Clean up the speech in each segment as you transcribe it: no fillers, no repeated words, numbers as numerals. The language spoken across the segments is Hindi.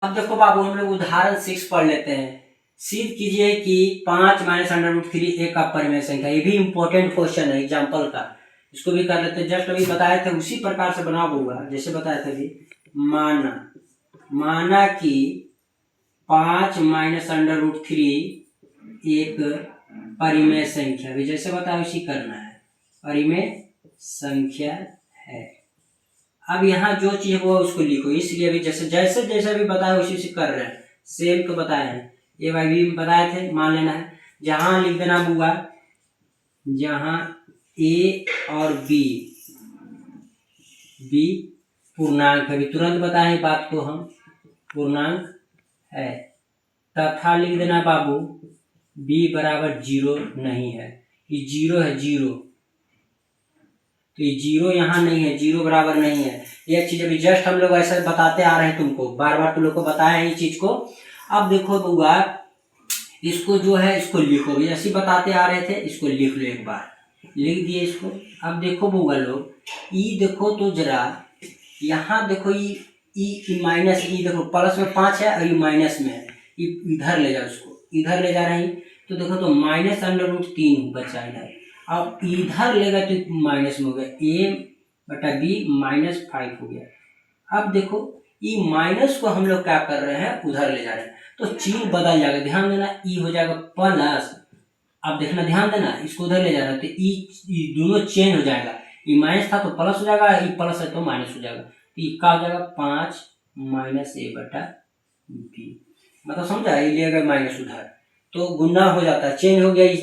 अब देखो बाबू हम लोग उदाहरण 6 पढ़ लेते हैं। सिद्ध कीजिए कि 5 माइनस अंडर रूट 3 एक अपरिमेय संख्या। ये भी इंपॉर्टेंट क्वेश्चन है एग्जाम्पल का, इसको भी कर लेते हैं। जस्ट अभी बताए थे उसी प्रकार से बना होगा जैसे बताए थे अभी। माना कि 5 माइनस अंडर रूट 3 एक परिमेय संख्या, भी जैसे बताया उसी करना है, परिमेय संख्या है। अब यहाँ जो चीज वो उसको लिखो, इसलिए अभी जैसे जैसे जैसे भी बताया उसी से कर रहे हैं, सेम को बताए हैं, ए वाई बी बताए थे, मान लेना है। जहां लिख देना होगा जहां ए और बी पूर्णांक है, तुरंत बताए बात को हम, पूर्णांक है, तथा लिख देना बाबू बी बराबर 0 नहीं है। ये 0 है, 0 तो ये 0 यहाँ नहीं है, 0 बराबर नहीं है। यह चीज अभी जस्ट हम लोग ऐसा बताते आ रहे हैं तुमको, बार बार तुम लोग को बताया है ये चीज को। अब देखो बउआ इसको जो है इसको लिखो, भी ऐसे बताते आ रहे थे, इसको लिख लो, एक बार लिख दिए इसको। अब देखो बउआ लोग ई देखो तो जरा यहाँ देखो ई माइनस ई देखो प्लस में 5 है और ये माइनस में है, इधर ले जाओ, उसको इधर ले जा रहे हैं तो देखो तो माइनस अंडर रूट 3 बचा इधर। अब इधर लेगा तो माइनस में हो गया, ए बटा बी -5 हो गया। अब देखो ई माइनस को हम लोग क्या कर रहे हैं, उधर ले जा रहे हैं, तो चिन्ह बदल जाएगा, ध्यान देना, ई हो जाएगा प्लस। अब देखना, ध्यान देना, इसको उधर ले जा रहा है तो ई दोनों चेंज हो जाएगा, ई माइनस था तो प्लस हो जाएगा, ई प्लस है तो माइनस हो जाएगा, तो ई का हो जाएगा 5 माइनस ए बटा बी, मतलब समझा, ये लिया माइनस उधर तो गुना हो जाता है, चेंज हो गया।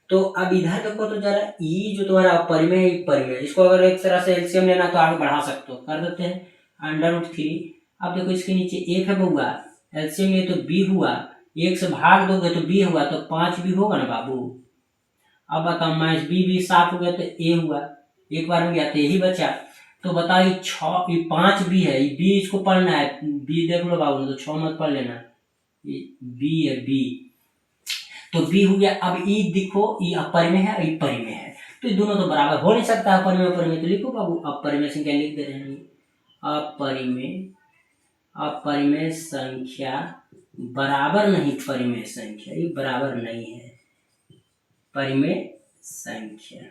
तो अब इधर देखो तो जरा ई जो तुम्हारा अपरिमेय है, परिमेय, इसको अगर एक तरह से एलसीएम लेना तो आगे बढ़ा सकते हो, कर देते हैं अंडर रूट 3। अब देखो इसके नीचे 1 है बउआ, एलसीएम ये तो बी हुआ, 1 से भाग दोगे तो बी हुआ, तो 5 भी होगा ना बाबू। अब बताओ माइनस बी साफ हो गया तो ए हुआ, एक बार हो गया तो यही बचा। तो बताओ ये 6 ये 5 बी है, ये बी इसको पढ़ना है, बी देख लो बाबू, तो 6 मत पढ़ लेना, बी है बी, तो बी हो गया। अब ई देखो ये अपरिमेय है, ये परिमेय है, तो ये दोनों तो बराबर हो नहीं सकता, अपरिमेय परिमेय, तो लिखो बाबू अपरिमेय संख्या लिख दे रहे हैं, अपरिमेय संख्या बराबर नहीं परिमेय संख्या, ये बराबर नहीं है परिमेय संख्या।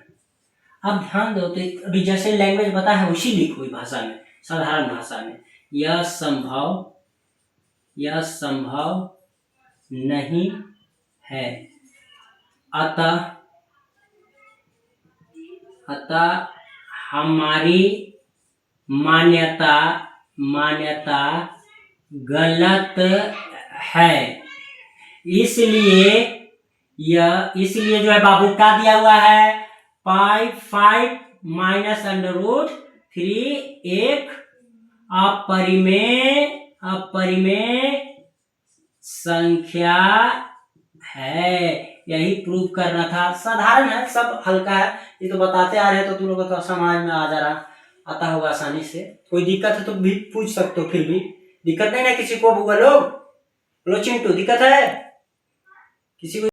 अब ध्यान दो, तो अभी जैसे लैंग्वेज बता है उसी लिखो भाषा में, साधारण भाषा में। यह संभव नहीं है, अतः हमारी मान्यता गलत है। इसलिए जो है बाबू क्या दिया हुआ है, 5 माइनस अंडर रूट 3 एक अपरिमेय संख्या है। यही प्रूव करना था, साधारण है, सब हल्का है, ये तो बताते आ रहे हैं तो तुम लोगों को समझ में आता होगा आसानी से। कोई दिक्कत है तो भी पूछ सकते हो, फिर भी दिक्कत नहीं ना किसी को, बोलो चिंटू दिक्कत है किसी को?